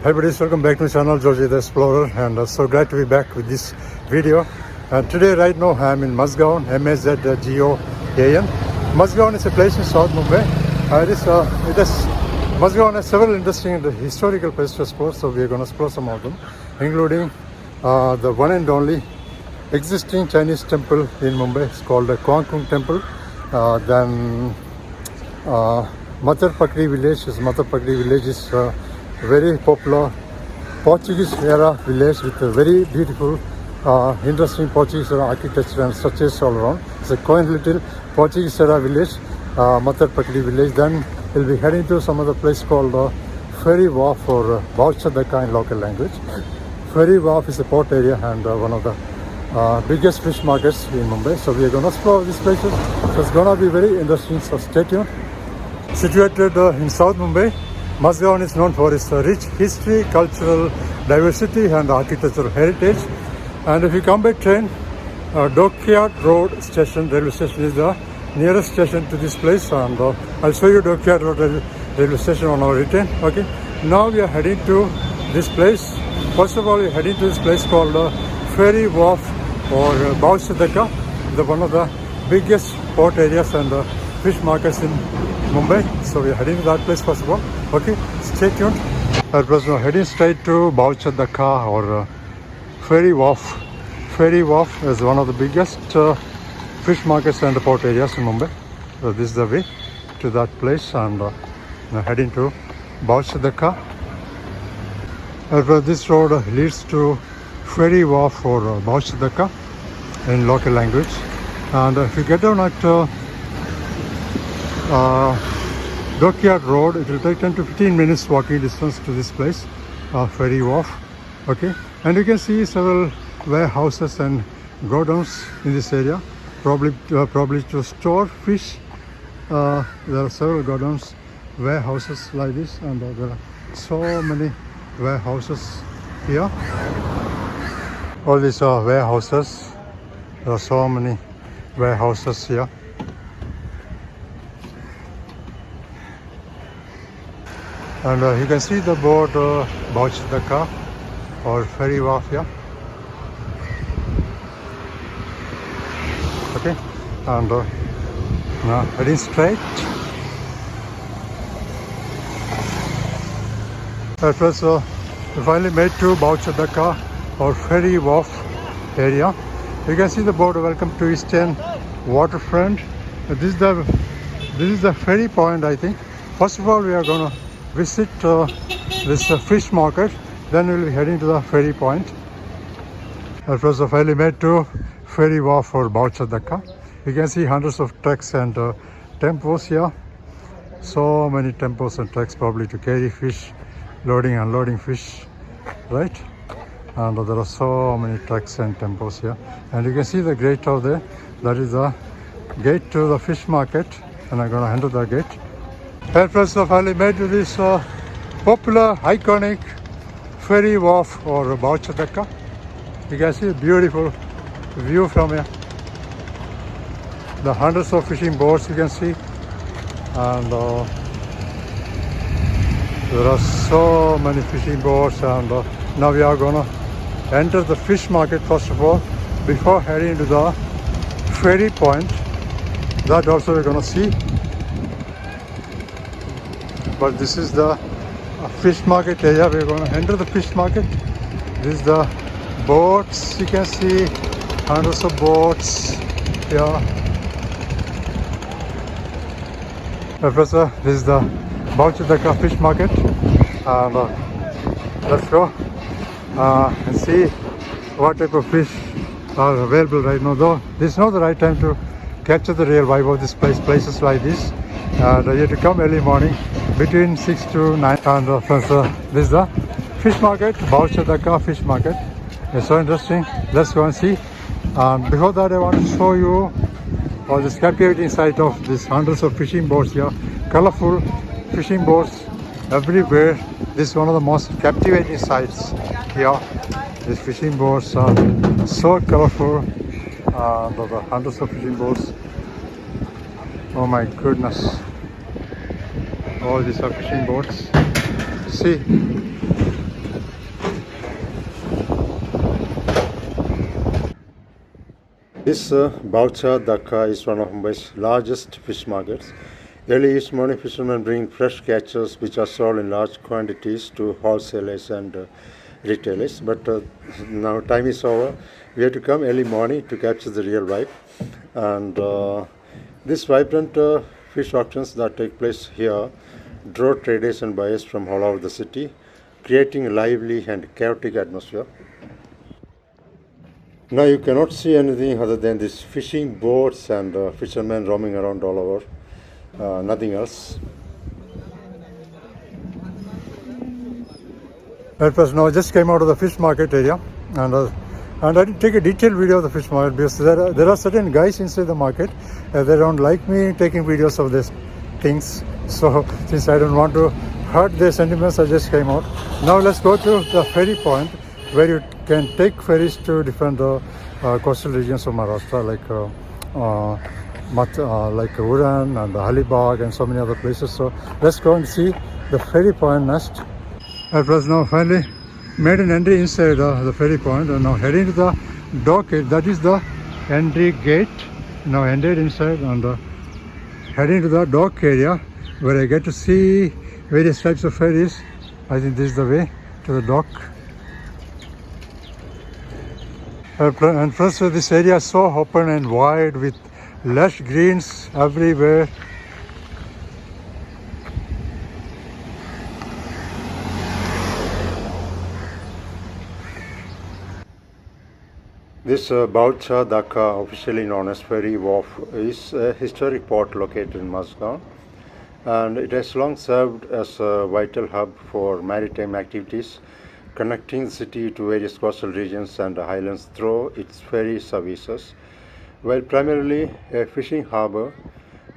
Hi buddies, welcome back to my channel Georgie the Explorer, and so glad to be back with this video. And today right now I am in Mazgaon, Mazgaon. Mazgaon is a place in South Mumbai. Mazgaon has several interesting and historical places to explore, so we are going to explore some of them, including the one and only existing Chinese temple in Mumbai. It's called the Kwang Tung Temple. Then Matar Pakri village. Matar Pakri village is very popular Portuguese era village with a very beautiful, interesting Portuguese era architecture and structures all around. It's a quaint little Portuguese era village, Matar Pakri village. Then we'll be heading to some other place called Ferry Wharf or Bauchadaka in local language. Ferry Wharf is a port area and one of the biggest fish markets in Mumbai. So we are going to explore these places. So it's going to be very interesting, so stay tuned. Situated in South Mumbai, Mazgaon is known for its rich history, cultural diversity and architectural heritage. And if you come by train, Dockyard Road station, railway station is the nearest station to this place, and I'll show you Dockyard Road railway station on our return. Okay, now we are heading to this place. First of all, we are heading to this place called Ferry Wharf or Bauchadaka, one of the biggest port areas and fish markets in Mumbai. So we are heading to that place first of all. Okay, stay tuned. We're heading straight to Bauchadaka or Ferry Wharf. Ferry Wharf is one of the biggest fish markets and port areas in Mumbai. So this is the way to that place, and heading to Bauchadaka. This road leads to Ferry Wharf or Bauchadaka in local language. And if you get down at Dockyard Road, it will take 10 to 15 minutes walking distance to this place, Ferry Wharf. Okay, and you can see several warehouses and godowns in this area, probably to store fish. There are several godowns, warehouses like this, and there are so many warehouses here. All these are warehouses. There are so many warehouses here. And you can see the board Bauchadaka or Ferry Wharf here. Okay, and now heading straight. At first, we finally made to Bauchadaka or Ferry Wharf area. You can see the board "Welcome to Eastern Waterfront." This is the ferry point, I think. First of all, we are gonna visit this fish market, then we'll be heading to the ferry point. That was finally made to Ferry Wharf or Bauchadaka. You can see hundreds of trucks and tempos here. So many tempos and trucks, probably to carry fish, loading and unloading fish, right? And there are so many trucks and tempos here. And you can see the gate out there. That is the gate to the fish market, and I'm going to enter the gate. Airplanes have finally made to this popular, iconic Ferry Wharf or Bauchadaka. You can see a beautiful view from here. The hundreds of fishing boats you can see, and there are so many fishing boats. And now we are gonna enter the fish market first of all before heading to the ferry point. That also we're gonna see. But this is the fish market area. We're going to enter the fish market. This is the boats. You can see hundreds of boats here. Professor, this is the Bauchadaka fish market. And let's go and see what type of fish are available right now. Though this is not the right time to capture the real vibe of this place. Places like this, and you have to come early morning between 6 to 9. And this is the fish market, Bauchadaka fish market. It's so interesting. Let's go and see. And before that, I want to show you all this captivating sight of these hundreds of fishing boats here. Colorful fishing boats everywhere. This is one of the most captivating sights here. These fishing boats are so colorful. The hundreds of fishing boats. Oh my goodness. All these are fishing boats. See, This Baucha Dhaka is one of Mumbai's largest fish markets. Early each morning, fishermen bring fresh catches which are sold in large quantities to wholesalers and retailers. But now time is over. We have to come early morning to capture the real vibe. And this vibrant fish auctions that take place here draw traders and buyers from all over the city, creating a lively and chaotic atmosphere. Now you cannot see anything other than these fishing boats and fishermen roaming around all over. Nothing else. That was now just came out of the fish market area, and I didn't take a detailed video of the fish market because there are certain guys inside the market. They don't like me taking videos of these things. So since I don't want to hurt their sentiments, I just came out. Now let's go to the ferry point where you can take ferries to different coastal regions of Maharashtra like Uran and Alibag and so many other places. So let's go and see the ferry point next. I was now finally made an entry inside the ferry point and now heading to the dock. That is the entry gate. Now entered inside and heading to the dock area where I get to see various types of ferries. I think this is the way to the dock. And first this area is so open and wide with lush greens everywhere. This Baucha Dhaka, officially known as Ferry Wharf, is a historic port located in Mazgaon, and it has long served as a vital hub for maritime activities, connecting the city to various coastal regions and highlands through its ferry services. While primarily a fishing harbour,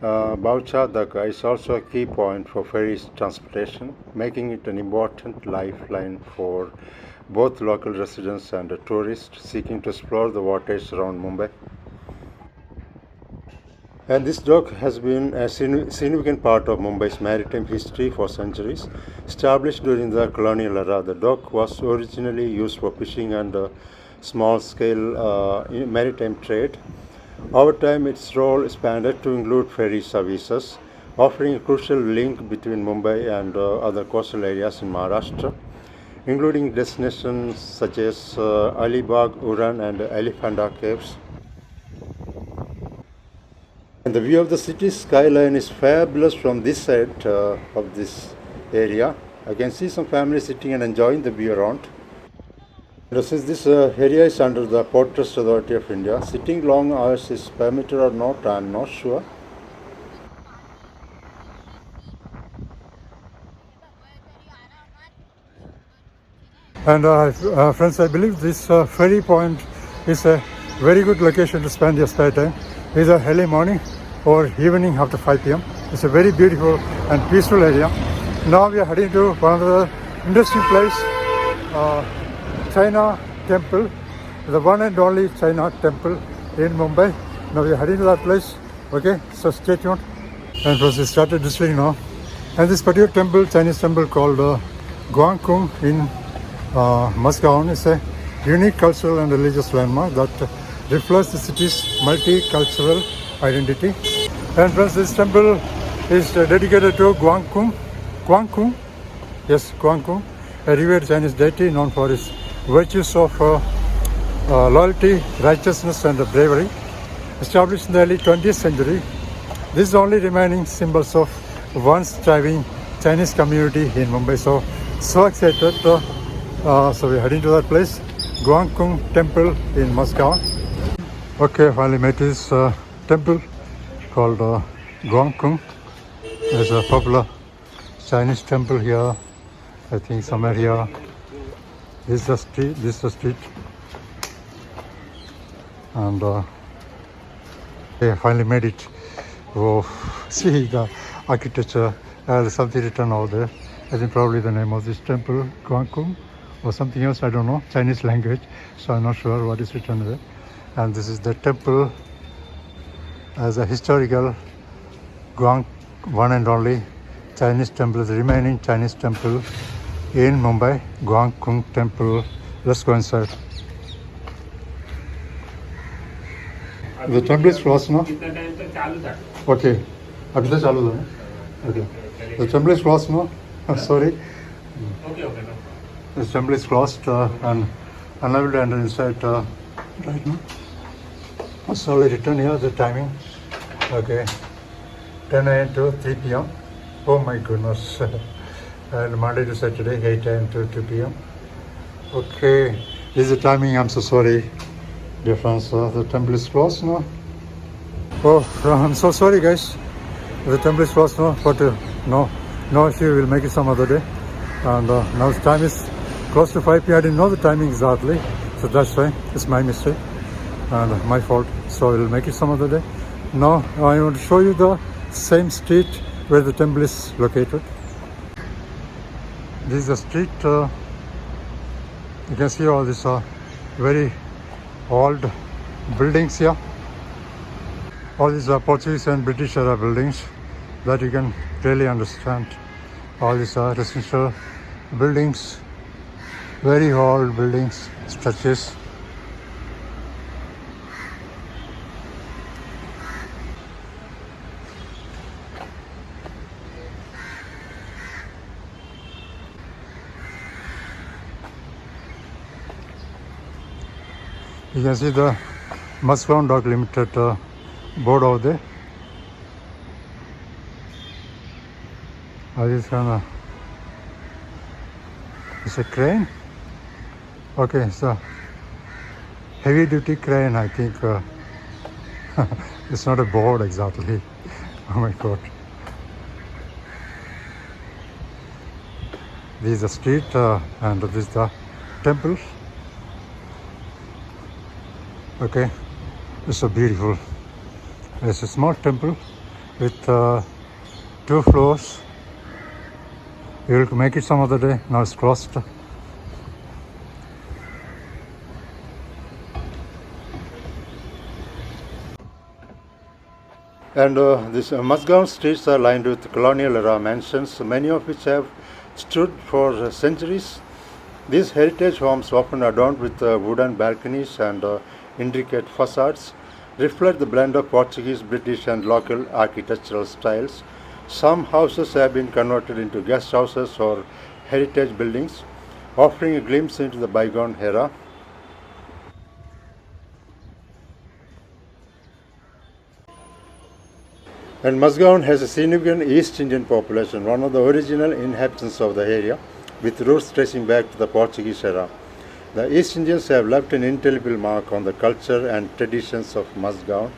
Baucha Dhaka is also a key point for ferry transportation, making it an important lifeline for both local residents and tourists seeking to explore the waters around Mumbai. And this dock has been a significant part of Mumbai's maritime history for centuries. Established during the colonial era, the dock was originally used for fishing and small-scale maritime trade. Over time, its role expanded to include ferry services, offering a crucial link between Mumbai and other coastal areas in Maharashtra, including destinations such as Alibag, Uran and Elephanta caves. And the view of the city's skyline is fabulous from this side of this area. I can see some families sitting and enjoying the view around. And since this area is under the Port Trust Authority of India, sitting long hours is permitted or not, I am not sure. And friends, I believe this ferry point is a very good location to spend your spare time, either early morning or evening after 5 p.m. It's a very beautiful and peaceful area. Now we are heading to one of the interesting place, China Temple, the one and only China Temple in Mumbai. Now we are heading to that place. Okay, so stay tuned. And first we started distilling now. And this particular temple, Chinese temple called Guangkung in Mazgaon, is a unique cultural and religious landmark that reflects the city's multicultural identity. And friends, this temple is dedicated to Guangkung, yes, Guangkung, a revered Chinese deity known for his virtues of loyalty, righteousness and bravery. Established in the early 20th century, this is the only remaining symbols of once thriving Chinese community in Mumbai. So excited. So we're heading to that place, Guangkung Temple in Mazgaon. Okay, finally met this temple called Guangkung. There's a popular Chinese temple here. I think somewhere here. This is the street. And they finally made it. Oh, see the architecture. There's something written over there. I think probably the name of this temple, Guangkung, or something else, I don't know, Chinese language, so I'm not sure what is written there. And this is the temple as a historical one and only Chinese temple, the remaining Chinese temple in Mumbai, Guangkung Temple. Let's go inside. The temple is closed now. कितना time तक चालू था Okay. अभी तो चालू था. Okay. The temple is closed now. Sorry. Okay okay no The temple is closed and unable to enter inside right now. So we return here. The timing. Okay. 10 a.m. to 3 p.m. Oh my goodness. And Monday to Saturday, 8 a.m. to 2 p.m. Okay. This is the timing. I'm so sorry. Dear friends, the temple is closed now. Oh, I'm so sorry, guys. The temple is closed now, but no issue. We'll make it some other day. And now the time is close to 5 p.m. I didn't know the timing exactly, so that's why it's my mistake and my fault. So we'll make it some other day. Now I want to show you the same street where the temple is located. This is the street. You can see all these very old buildings here. All these are Portuguese and British era buildings that you can really understand. All these are residential buildings, very old buildings, structures. You can see the Muscovy Dock Limited board over there. It's a crane. Okay, it's a heavy duty crane, I think. It's not a board exactly. Oh my god. This is the street and this is the temple. Okay, it's so beautiful. It's a small temple with 2 floors. We will make it some other day. Now it's closed. And these Muscovy streets are lined with colonial era mansions, many of which have stood for centuries. These heritage homes, often adorned with wooden balconies and intricate facades, reflect the blend of Portuguese, British and local architectural styles. Some houses have been converted into guest houses or heritage buildings, offering a glimpse into the bygone era. And Muscovy has a significant East Indian population, one of the original inhabitants of the area, with roots tracing back to the Portuguese era. The East Indians have left an indelible mark on the culture and traditions of Muscovy.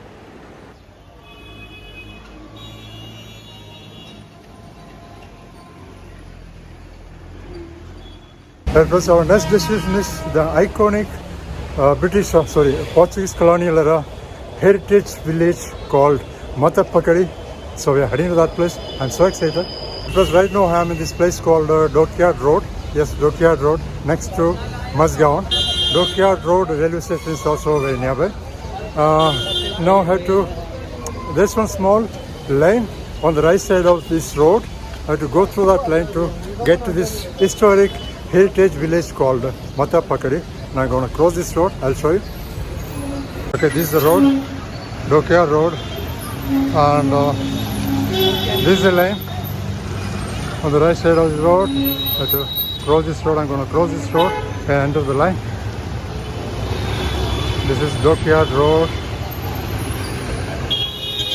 That was our next destination is the iconic Portuguese colonial era heritage village called Matapakari. So we are heading to that place. I'm so excited because right now I am in this place called Dockyard Road. Yes, Dockyard Road next to Muscovy. Dockyard Road railway station is also very nearby. Now I have to, there's one small lane on the right side of this road. I have to go through that lane to get to this historic heritage village called Matapakari. Now I'm going to cross this road. I'll show you. Okay, this is the road, Dockyard Road, and this is the lane on the right side of the road. I have to cross this road. I'm going to cross this road and enter the line. This is Dockyard Road,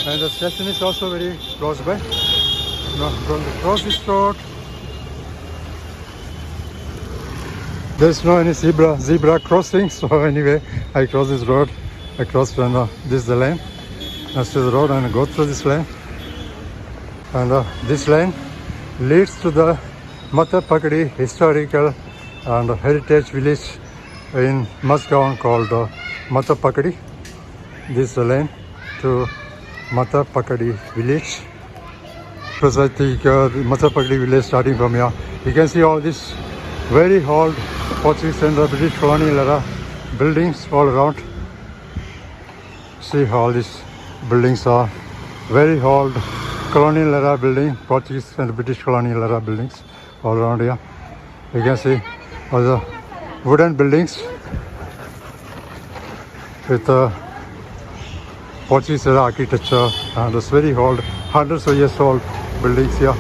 and the station is also very close by. Now I'm going to cross this road. There's no any zebra crossing, so anyway, I cross this road. I crossed and this is the lane. Next to the road and I go through this lane. And this lane leads to the Matapakari historical and heritage village in Muscovy called Matapakari. This is the lane to Matapakari village. Because I think Matapakari village starting from here. You can see all this very old Portuguese and British colonial era buildings all around. See how all these buildings are very old colonial era building, Portuguese and British colonial era buildings all around here. You can see all the wooden buildings with Portuguese era architecture, and it's very old, hundreds of years old buildings here.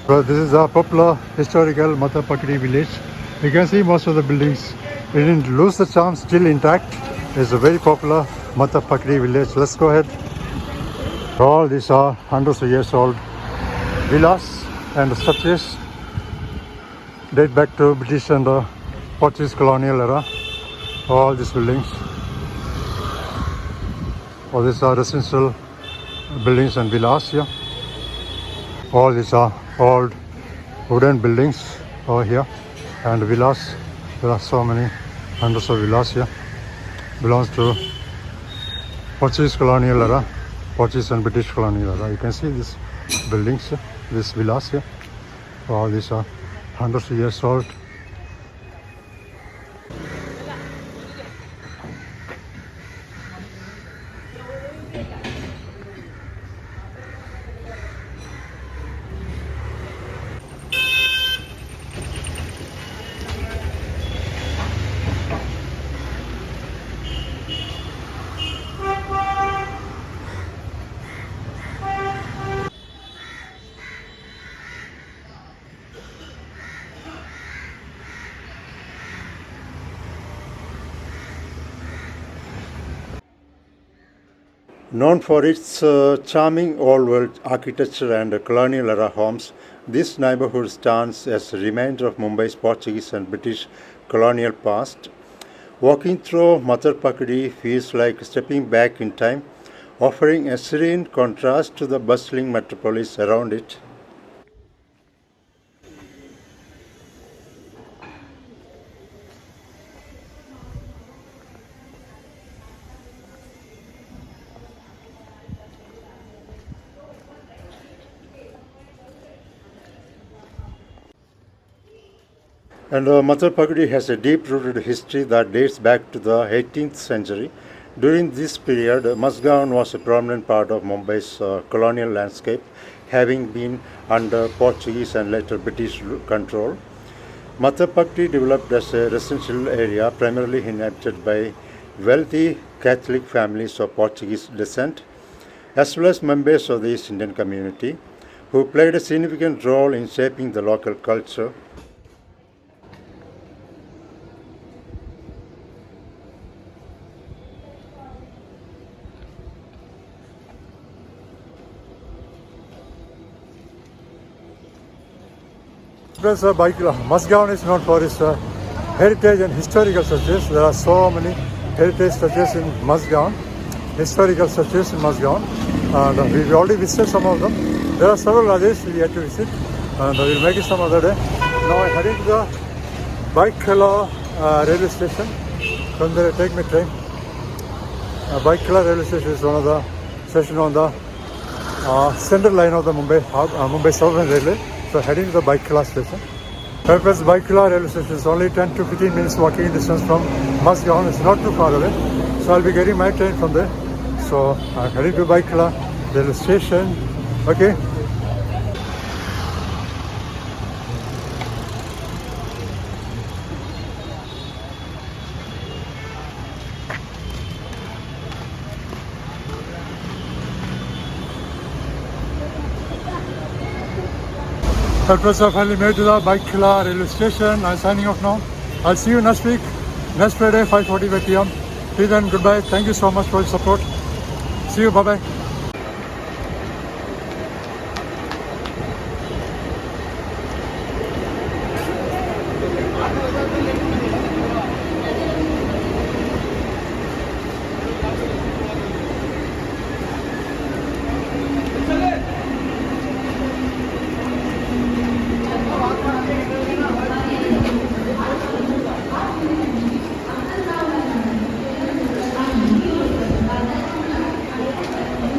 Well, this is a popular historical Mathapakudi village. You can see most of the buildings. It didn't lose the charm, still intact. It's a very popular Mathapakudi village. Let's go ahead. All these are hundreds of years old villas and structures. Date back to British and Portuguese colonial era. All these buildings. All these are residential buildings and villas here. All these are old wooden buildings over here and villas. There are so many hundreds of villas here. Belongs to Portuguese colonial era, Portuguese and British colonial era. You can see these buildings here, these villas here. All these are hundreds of years old. Known for its charming old-world architecture and colonial era homes, this neighborhood stands as a reminder of Mumbai's Portuguese and British colonial past. Walking through Mathapakudi feels like stepping back in time, offering a serene contrast to the bustling metropolis around it. And Mathapakudi has a deep-rooted history that dates back to the 18th century. During this period, Mazgaon was a prominent part of Mumbai's colonial landscape, having been under Portuguese and later British control. Mathapakudi developed as a residential area primarily inhabited by wealthy Catholic families of Portuguese descent, as well as members of the East Indian community, who played a significant role in shaping the local culture. Mazgaon is known for its heritage and historical structures. There are so many heritage structures in Mazgaon, historical structures in Mazgaon, and we've already visited some of them. There are several others we have to visit, and we'll make it some other day. Now I'm heading to the Baikala railway station. From there I take my train. Baikala railway station is one of the stations on the central line of the Mumbai Southern Railway. So heading to the Baikala station. Purpose Baikala railway station is only 10 to 15 minutes walking distance from Mazgaon. It's not too far away. So I'll be getting my train from there. So I'm heading to Baikala railway station. Okay. Purpose of finally made to the Baikala railway station. I'm signing off now. I'll see you next week, next Friday, 5:45 p.m. Till then, goodbye. Thank you so much for your support. See you. Bye-bye.